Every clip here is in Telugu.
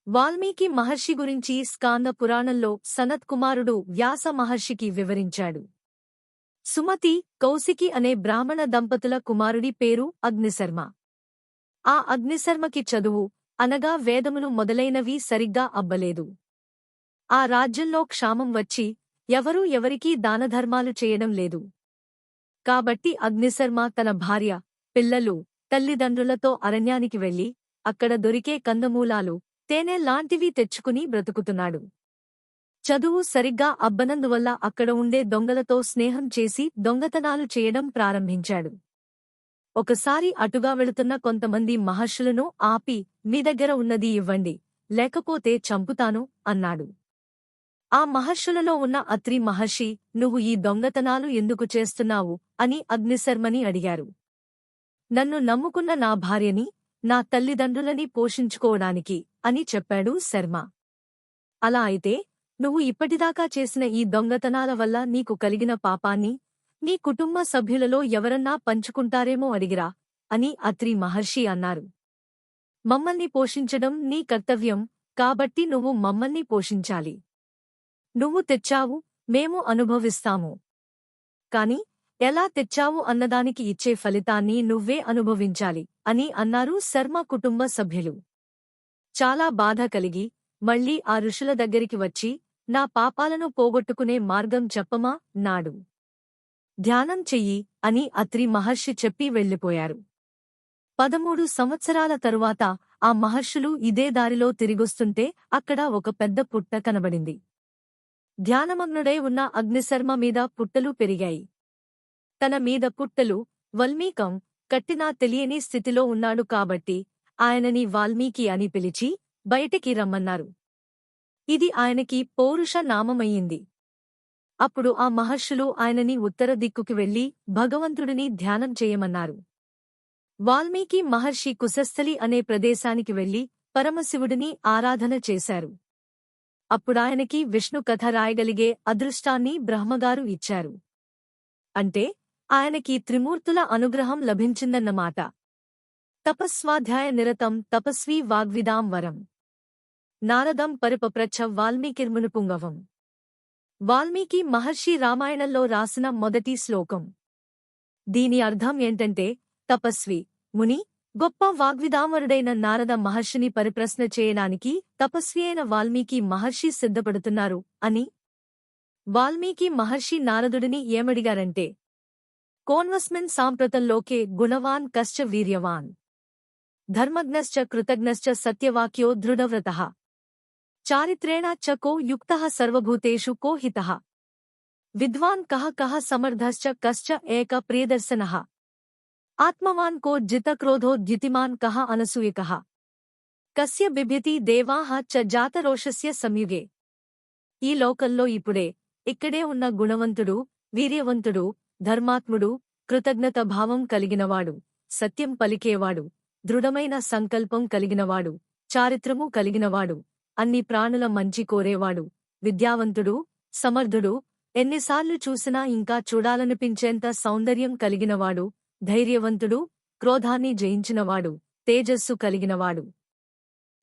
వాల్మీకి మహర్షి గురించి స్కాంద పురాణంలో సనత్ కుమారుడు వ్యాస మహర్షికి వివరించాడు. సుమతి, కౌశికి అనే బ్రాహ్మణ దంపతుల కుమారుడి పేరు అగ్నిశర్మ. ఆ అగ్నిశర్మకి చదువు, అనగా వేదములు మొదలైనవి సరిగ్గా అబ్బలేదు. ఆ రాజ్యంలో క్షామం వచ్చి ఎవరూ ఎవరికీ దానధర్మాలు చేయడం లేదు. కాబట్టి అగ్నిశర్మ తన భార్య, పిల్లలు, తల్లిదండ్రులతో అరణ్యానికి వెళ్లి అక్కడ దొరికే కందమూలాలు, తేనె లాంటివి తెచ్చుకుని బ్రతుకుతున్నాడు. చదువు సరిగ్గా అబ్బనందువల్ల అక్కడ ఉండే దొంగలతో స్నేహం చేసి దొంగతనాలు చేయడం ప్రారంభించాడు. ఒకసారి అటుగా వెళుతున్న కొంతమంది మహర్షులను ఆపి, మీ దగ్గర ఉన్నది ఇవ్వండి, లేకపోతే చంపుతాను అన్నాడు. ఆ మహర్షులలో ఉన్న అత్రి మహర్షి, నువ్వు ఈ దొంగతనాలు ఎందుకు చేస్తున్నావు అని అగ్నిశర్మని అడిగారు. నన్ను నమ్ముకున్న నా భార్యని, నా తల్లిదండ్రులని పోషించుకోవడానికి అని చెప్పాడు శర్మ. అలా అయితే నువ్వు ఇప్పటిదాకా చేసిన ఈ దొంగతనాల వల్ల నీకు కలిగిన పాపాన్ని నీ కుటుంబ సభ్యులలో ఎవరన్నా పంచుకుంటారేమో అడిగిరా అని అత్రి మహర్షి అన్నారు. మమ్మల్ని పోషించడం నీ కర్తవ్యం, కాబట్టి నువ్వు మమ్మల్ని పోషించాలి. నువ్వు తెచ్చావు, మేము అనుభవిస్తాము. కాని ఎలా తెచ్చావు అన్నదానికి ఇచ్చే ఫలితాన్ని నువ్వే అనుభవించాలి అని అన్నారు శర్మ కుటుంబ సభ్యులు. చాలా బాధ కలిగి మళ్లీ ఆ ఋషుల దగ్గరికి వచ్చి, నా పాపాలను పోగొట్టుకునే మార్గం చెప్పమా నాడు. ధ్యానం చెయ్యి అని అత్రి మహర్షి చెప్పి వెళ్లిపోయారు. 13 సంవత్సరాల తరువాత ఆ మహర్షులు ఇదే దారిలో తిరిగొస్తుంటే అక్కడ ఒక పెద్ద పుట్ట కనబడింది. ధ్యానమగ్నుడై ఉన్న అగ్నిశర్మ మీద పుట్టలు పెరిగాయి. తన మీద పుట్టలు, వల్మీకం కట్టినా తెలియని స్థితిలో ఉన్నాడు కాబట్టి ఆయనని వాల్మీకి అని పిలిచి బయటికి రమ్మన్నారు. ఇది ఆయనకి పౌరుష నామమయ్యింది. అప్పుడు ఆ మహర్షులు ఆయనని ఉత్తర దిక్కుకి వెళ్లి భగవంతుడిని ధ్యానం చేయమన్నారు. వాల్మీకి మహర్షి కుశస్థలి అనే ప్రదేశానికి వెళ్లి పరమశివుడిని ఆరాధన చేశారు. అప్పుడాయనకి విష్ణు కథ రాయగలిగే అదృష్టాన్ని బ్రహ్మగారు ఇచ్చారు. అంటే ఆయనకి త్రిమూర్తుల అనుగ్రహం లభించిందన్నమాట. తపస్వాధ్యాయ నిరతం తపస్వీ వాగ్విదాం వరం నారదం పరిపప్రచ్ఛ వాల్మీకిర్మునుపుంగవం. వాల్మీకి మహర్షి రామాయణంలో రాసిన మొదటి శ్లోకం. దీని అర్థం ఏంటంటే, తపస్వి, ముని, గొప్ప వాగ్విదామరుడైన నారద మహర్షిని పరిప్రశ్న చేయడానికి తపస్వి అయిన వాల్మీకి మహర్షి సిద్ధపడుతున్నారు అని. వాల్మీకి మహర్షి నారదుడిని ఏమడిగారంటే, కోన్వస్మిన్ సాంప్రతంలోకే గుణవాన్ కశ్చ వీర్యవాన్ ధర్మజ్ఞశ్చ కృతజ్ఞశ్చ సత్యవాక్యో దృఢవ్రతః చారిత్రేణ చ కో యుక్తః సర్వభూతేషు కో హితః విద్వాన్ కః కః సమర్థశ్చ కశ్చ ఏక ప్రియదర్శనః ఆత్మవాన్ కో జితక్రోధో ద్యుతిమాన్ కః అనసూయకః కస్య బిభ్యతి దేవాః చ జాతరోషస్య సంయుగే. ఈ లోకంలో ఇప్పుడే ఇక్కడే ఉన్న గుణవంతుడు, వీర్యవంతుడు, ధర్మాత్ముడు, కృతజ్ఞత భావం కలిగినవాడు, సత్యం పలికేవాడు, దృఢమైన సంకల్పం కలిగినవాడు, చారిత్రము కలిగినవాడు, అన్ని ప్రాణుల మంచి కోరేవాడు, విద్యావంతుడు, సమర్థుడు, ఎన్నిసార్లు చూసినా ఇంకా చూడాలనిపించేంత సౌందర్యం కలిగినవాడు, ధైర్యవంతుడు, క్రోధాన్ని జయించినవాడు, తేజస్సు కలిగినవాడు,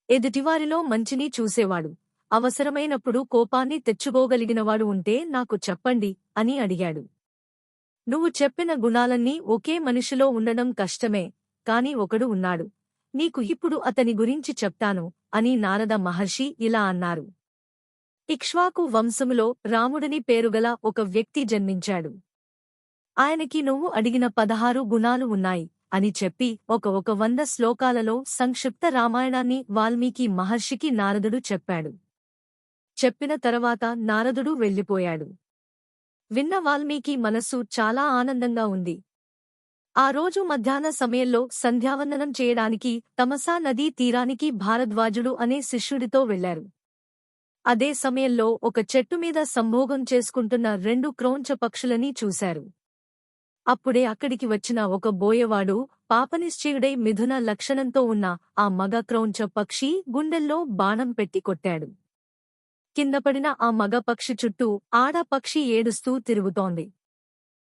ఎదుటివారిలో మంచిని చూసేవాడు, అవసరమైనప్పుడు కోపాన్ని తెచ్చుకోగలిగినవాడు ఉంటే నాకు చెప్పండి అని అడిగాడు. నువ్వు చెప్పిన గుణాలన్నీ ఒకే మనిషిలో ఉండడం కష్టమే, కాని ఒకడు ఉన్నాడు, నీకు ఇప్పుడు అతని గురించి చెప్తాను అని నారద మహర్షి ఇలా అన్నారు. ఇక్ష్వాకు వంశములో రాముడిని పేరుగల ఒక వ్యక్తి జన్మించాడు. ఆయనకి నువ్వు అడిగిన 16 గుణాలు ఉన్నాయి అని చెప్పి ఒక 100 శ్లోకాలలో సంక్షిప్త రామాయణాన్ని వాల్మీకి మహర్షికి నారదుడు చెప్పాడు. చెప్పిన తరువాత నారదుడు వెళ్ళిపోయాడు. విన్న వాల్మీకి మనస్సు చాలా ఆనందంగా ఉంది. ఆ రోజు మధ్యాహ్న సమయంలో సంధ్యావందనం చేయడానికి తమసా నదీ తీరానికి భారద్వాజుడు అనే శిష్యుడితో వెళ్లారు. అదే సమయంలో ఒక చెట్టు మీద సంభోగం చేసుకుంటున్న 2 క్రౌంచ పక్షులని చూశారు. అప్పుడే అక్కడికి వచ్చిన ఒక బోయవాడు పాపనిశ్చయుడై మిథున లక్షణంతో ఉన్న ఆ మగ క్రౌంచ పక్షి గుండెల్లో బాణం పెట్టి కొట్టాడు. కిందపడిన ఆ మగ పక్షి చుట్టూ ఆడ పక్షి ఏడుస్తూ తిరుగుతోంది.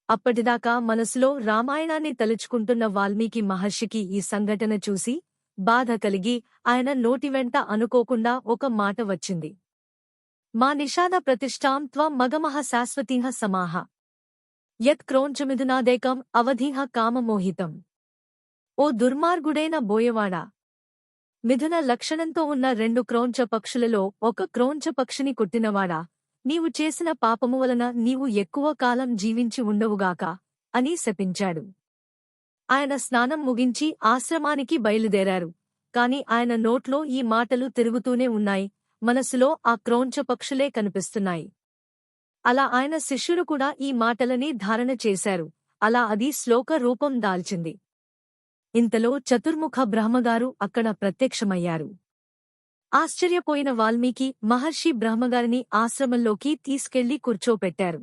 అప్పటిదాకా మనసులో రామాయణాన్ని తలుచుకుంటున్న వాల్మీకి మహర్షికి ఈ సంఘటన చూసి బాధ కలిగి ఆయన నోటి వెంట అనుకోకుండా ఒక మాట వచ్చింది. మా నిషాద ప్రతిష్టాం త్వం మగమః శాశ్వతీః సమాహ యత్ క్రోంచమిథునాదేకం అవధీః కామమోహితం. ఓ దుర్మార్గుడైన బోయవాడా! మిథున లక్షణంతో ఉన్న 2 క్రోంచ పక్షులలో ఒక క్రోంచ పక్షిని కొట్టినవాడా, నీవు చేసిన పాపము వలన నీవు ఎక్కువ కాలం జీవించి ఉండవుగాక అని శపించాడు. ఆయన స్నానం ముగించి ఆశ్రమానికి బయలుదేరారు. కాని ఆయన నోట్లో ఈ మాటలు తిరుగుతూనే ఉన్నాయి, మనసులో ఆ క్రోంచ పక్షులే కనిపిస్తున్నాయి. అలా ఆయన శిష్యులు కూడా ఈ మాటలని ధారణ చేశారు. అలా అది శ్లోక రూపం దాల్చింది. ఇంతలో చతుర్ముఖ బ్రహ్మగారు అక్కడ ప్రత్యక్షమయ్యారు. ఆశ్చర్యపోయిన వాల్మీకి మహర్షి బ్రహ్మగారిని ఆశ్రమంలోకి తీసుకెళ్లి కూర్చోపెట్టారు.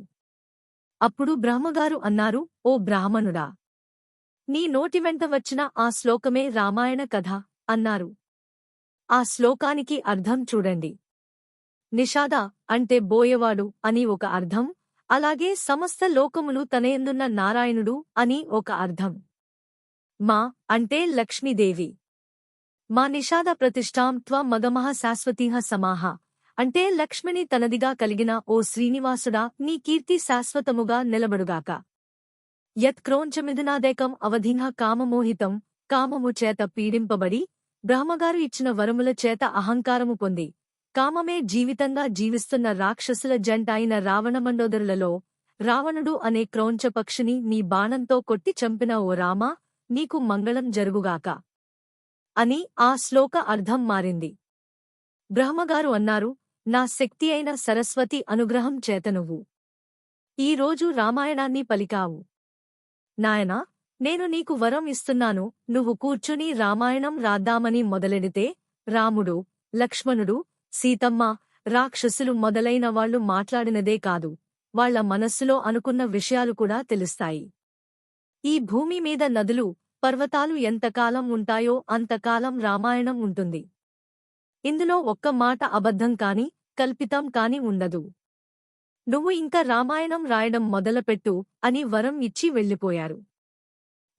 అప్పుడు బ్రహ్మగారు అన్నారు, ఓ బ్రాహ్మణుడా! నీ నోటి వెంట వచ్చిన ఆ శ్లోకమే రామాయణ కథ అన్నారు. ఆ శ్లోకానికి అర్థం చూడండి. నిషాద అంటే బోయవాడు అని ఒక అర్థం, అలాగే సమస్త లోకములు తనయందున్న నారాయణుడు అని ఒక అర్థం. మా అంటే లక్ష్మీదేవి. మా నిషాద ప్రతిష్టాం త్వం మగమః శాశ్వతీః సమాహ అంటే లక్ష్మిని తనదిగా కలిగిన ఓ శ్రీనివాసుడా, నీ కీర్తి శాశ్వతముగా నిలబడుగాక. యత్ క్రోంచమిథునాదేకం అవధీః కామమోహితం, కామము చేత పీడింపబడి బ్రహ్మగారు ఇచ్చిన వరముల చేత అహంకారము పొంది కామమే జీవితంగా జీవిస్తున్న రాక్షసుల జంట అయిన రావణమండోదరులలో రావణుడు అనే క్రోంచ పక్షిని నీ బాణంతో కొట్టి చంపిన ఓ రామా, నీకు మంగళం జరుగుగాక అని ఆ శ్లోక అర్థం మారింది. బ్రహ్మగారు అన్నారు, నా శక్తి అయిన సరస్వతి అనుగ్రహం చేత నువ్వు ఈరోజు రామాయణాన్ని పలికావు. నాయనా, నేను నీకు వరం ఇస్తున్నాను, నువ్వు కూర్చుని రామాయణం రాద్దామని మొదలెడితే రాముడు, లక్ష్మణుడు, సీతమ్మ, రాక్షసులు మొదలైన వాళ్లు మాట్లాడినదే కాదు, వాళ్ల మనస్సులో అనుకున్న విషయాలు కూడా తెలుస్తాయి. ఈ భూమి మీద నదులు, పర్వతాలు ఎంతకాలం ఉంటాయో అంతకాలం రామాయణం ఉంటుంది. ఇందులో ఒక్క మాట అబద్ధం కాని, కల్పితం కాని ఉండదు. నువ్వు ఇంకా రామాయణం రాయడం మొదలుపెట్టు అని వరం ఇచ్చి వెళ్ళిపోయారు.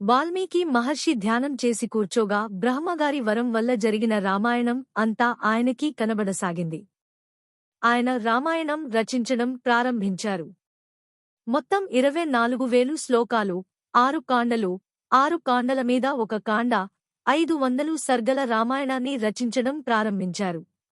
వాల్మీకి మహర్షి ధ్యానం చేసి కూర్చోగా బ్రహ్మగారి వరం వల్ల జరిగిన రామాయణం అంతా ఆయనకి కనబడసాగింది. ఆయన రామాయణం రచించడం ప్రారంభించారు. మొత్తం 24,000 శ్లోకాలు, 6 కాండలు, 6 కాండల మీద ఒక కాండ, 500 సర్గల రామాయణాన్ని రచించడం ప్రారంభించారు.